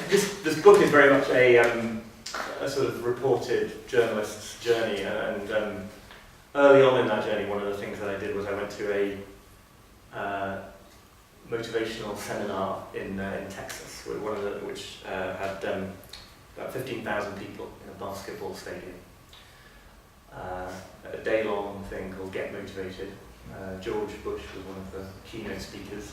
This book is very much a sort of reported journalist's journey, and early on in that journey, one of the things that I did was I went to a motivational seminar in Texas, which had about 15,000 people in a basketball stadium. A day-long thing called Get Motivated. George Bush was one of the keynote speakers,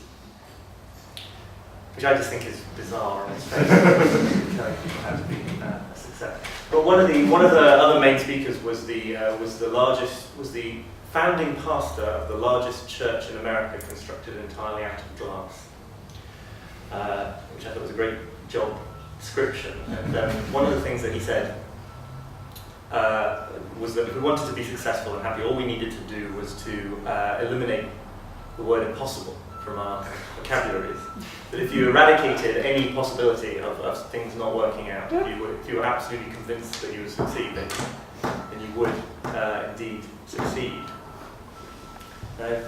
which I just think is bizarre on its face. Telling people how to be a success. But one of the other main speakers was the founding pastor of the largest church in America, constructed entirely out of glass, which I thought was a great job description. And one of the things that he said was that if we wanted to be successful and happy, all we needed to do was to eliminate the word impossible from our vocabularies. That if you eradicated any possibility of things not working out, if you were absolutely convinced that you would succeed, then you would indeed succeed. I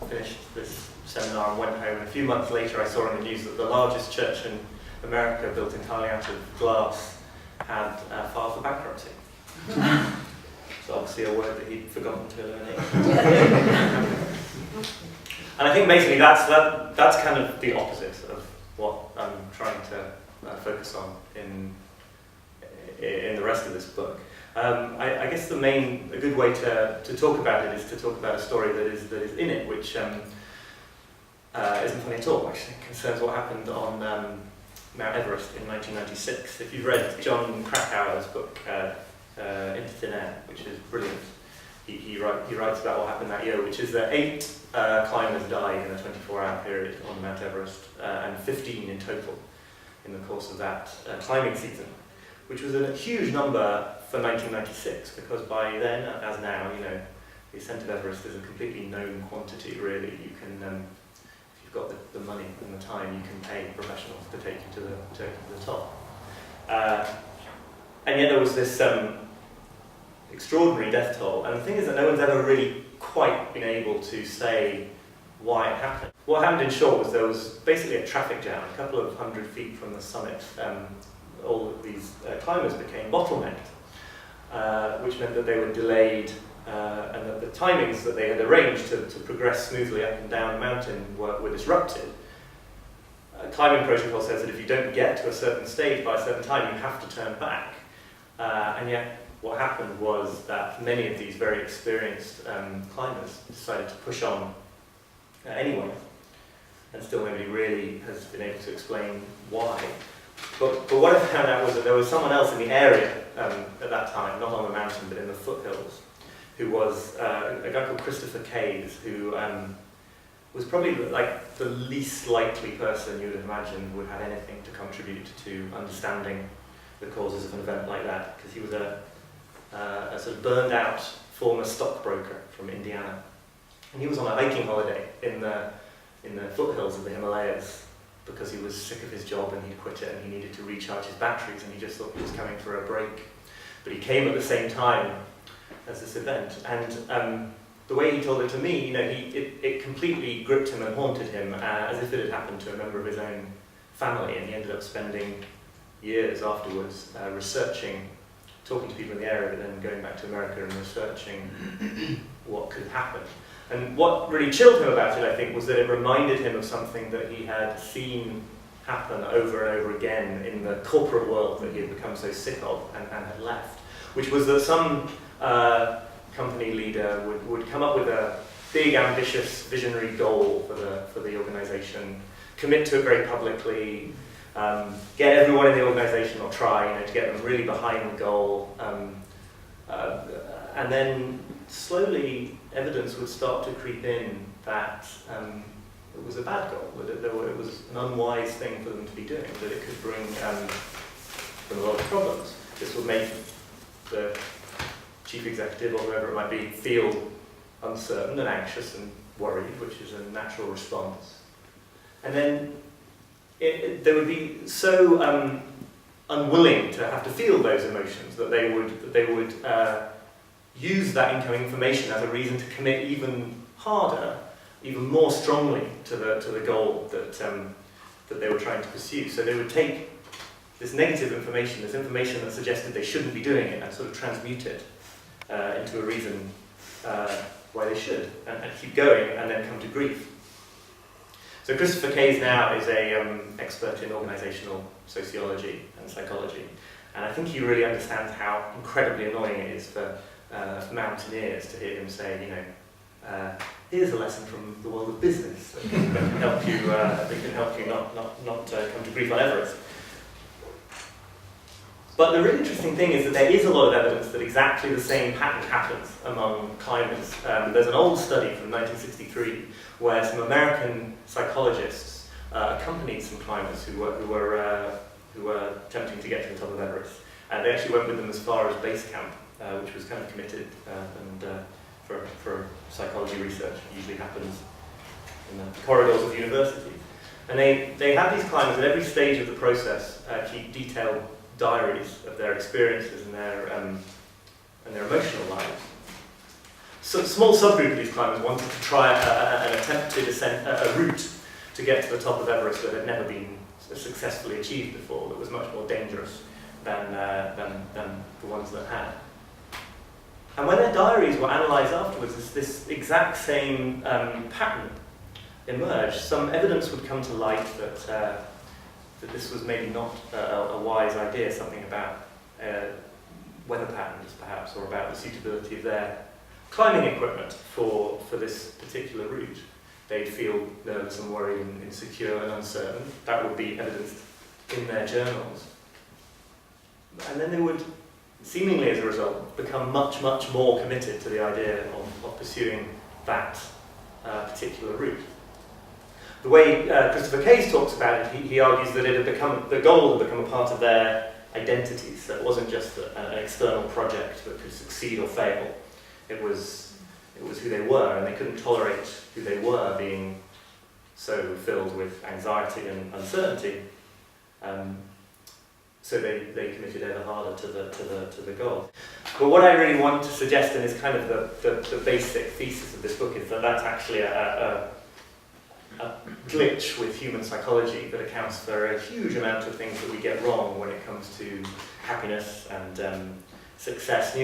finished this seminar and went home. A few months later, I saw in the news that the largest church in America, built entirely out of glass, had filed for bankruptcy. So obviously a word that he'd forgotten to eliminate. And I think basically that's kind of the opposite of what I'm trying to focus on in the rest of this book. I guess a good way to talk about it is to talk about a story that is in it, which isn't funny at all. Actually, it concerns what happened on Mount Everest in 1996. If you've read John Krakauer's book Into Thin Air, which is brilliant, he writes about what happened that year, which is that 8 climbers died in a 24-hour period on Mount Everest, and 15 in total in the course of that climbing season, which was a huge number for 1996, because by then, as now, the ascent of Everest is a completely known quantity, really. You can, if you've got the money and the time, you can pay professionals to take you to the top. And yet there was this extraordinary death toll, and the thing is that no one's ever really quite been able to say why it happened. What happened in short was there was basically a traffic jam, a couple of 100 feet from the summit. All of these climbers became bottlenecked, which meant that they were delayed, and that the timings that they had arranged to progress smoothly up and down the mountain were disrupted. Climbing protocol says that if you don't get to a certain stage by a certain time, you have to turn back. And yet what happened was that many of these very experienced climbers decided to push on anyway, and still nobody really has been able to explain why. But what I found out was that there was someone else in the area at that time, not on the mountain but in the foothills, who was a guy called Christopher Case, who was probably like the least likely person you would imagine would have anything to contribute to understanding the causes of an event like that, because he was a sort of burned out former stockbroker from Indiana. And he was on a hiking holiday in the foothills of the Himalayas, because he was sick of his job and he'd quit it and he needed to recharge his batteries, and he just thought he was coming for a break. But he came at the same time as this event, and the way he told it to me, it completely gripped him and haunted him, as if it had happened to a member of his own family, and he ended up spending years afterwards researching, talking to people in the area, but then going back to America and researching what could happen. And what really chilled him about it, I think, was that it reminded him of something that he had seen happen over and over again in the corporate world that he had become so sick of and had left, which was that some company leader would come up with a big, ambitious, visionary goal for the organisation, commit to it very publicly, get everyone in the organisation, or try to get them really behind the goal, and then slowly evidence would start to creep in that it was a bad goal, that it was an unwise thing for them to be doing, that it could bring them a lot of problems. This would make the chief executive, or whoever it might be, feel uncertain and anxious and worried, which is a natural response. And then they would be so unwilling to have to feel those emotions that they would use that incoming information as a reason to commit even harder, even more strongly to the goal that that they were trying to pursue. So they would take this negative information, this information that suggested they shouldn't be doing it, and sort of transmute it into a reason why they should, and keep going, and then come to grief. So Christopher Case now is a expert in organisational sociology and psychology, and I think he really understands how incredibly annoying it is for mountaineers to hear him say, you know, here's a lesson from the world of business that can help you. Not come to grief on Everest. But the really interesting thing is that there is a lot of evidence that exactly the same pattern happens among climbers. There's an old study from 1963 where some American psychologists accompanied some climbers who were attempting to get to the top of Everest. They actually went with them as far as base camp, which was kind of committed and for psychology research. It usually happens in the corridors of universities. And they have these climbers at every stage of the process keep detailed diaries of their experiences and their emotional lives. So a small subgroup of these climbers wanted to try an attempt to descend a route to get to the top of Everest that had never been successfully achieved before, that was much more dangerous than the ones that had. And when their diaries were analysed afterwards, this exact same pattern emerged. Some evidence would come to light that this was maybe not a wise idea, something about weather patterns perhaps, or about the suitability of their climbing equipment for this particular route. They'd feel nervous and worried and insecure and uncertain. That would be evidenced in their journals. And then they would, seemingly as a result, become much, much more committed to the idea of pursuing that particular route. The way Christopher Case talks about it, he argues that the goal had become a part of their identity, so it wasn't just an external project that could succeed or fail. It was who they were, and they couldn't tolerate who they were being so filled with anxiety and uncertainty. So they committed ever harder to the goal. But what I really want to suggest, and is kind of the basic thesis of this book, is that that's actually a glitch with human psychology that accounts for a huge amount of things that we get wrong when it comes to happiness and success,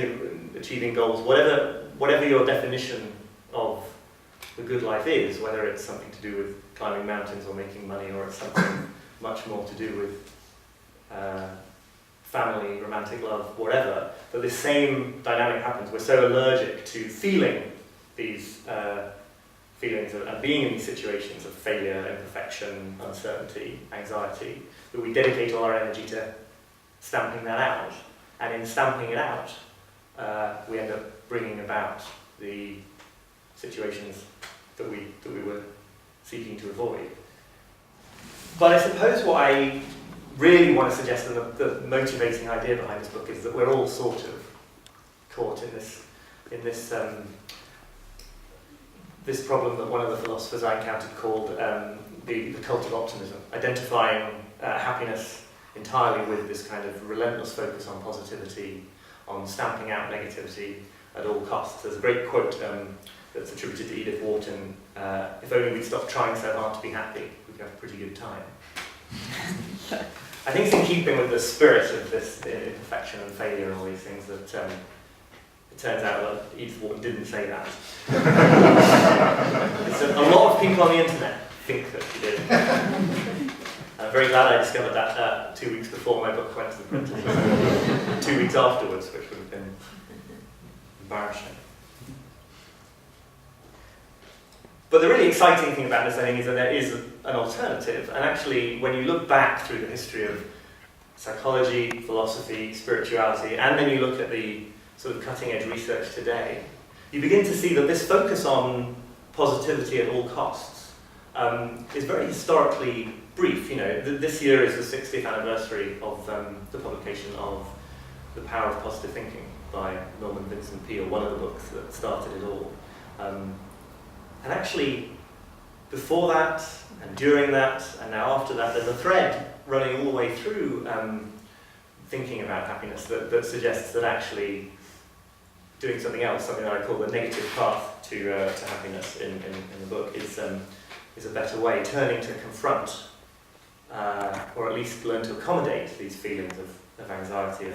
achieving goals, whatever your definition of the good life is, whether it's something to do with climbing mountains or making money, or it's something much more to do with family, romantic love, whatever, that this same dynamic happens. We're so allergic to feeling these feelings and being in these situations of failure, imperfection, uncertainty, anxiety, that we dedicate all our energy to stamping that out. And in stamping it out, we end up bringing about the situations that we were seeking to avoid. But I suppose what I really want to suggest, and the motivating idea behind this book, is that we're all sort of caught in this problem that one of the philosophers I encountered called the cult of optimism, identifying happiness entirely with this kind of relentless focus on positivity, on stamping out negativity at all costs. There's a great quote that's attributed to Edith Wharton: "If only we'd stop trying so hard to be happy, we'd have a pretty good time." I think it's in keeping with the spirit of this imperfection and failure and all these things that it turns out that Edith Wharton didn't say that. A lot of people on the internet think that she did. I'm very glad I discovered that 2 weeks before my book went to the printers. 2 weeks afterwards, which would have been embarrassing. But the really exciting thing about this, I think, is that there is an alternative. And actually, when you look back through the history of psychology, philosophy, spirituality, and then you look at the sort of cutting-edge research today, you begin to see that this focus on positivity at all costs is very historically brief. You know, this year is the 60th anniversary of the publication of The Power of Positive Thinking by Norman Vincent Peale, one of the books that started it all. And actually, before that, and during that, and now after that, there's a thread running all the way through thinking about happiness that suggests that actually doing something else, something that I call the negative path to happiness in the book, is a better way, turning to confront or at least learn to accommodate these feelings of anxiety.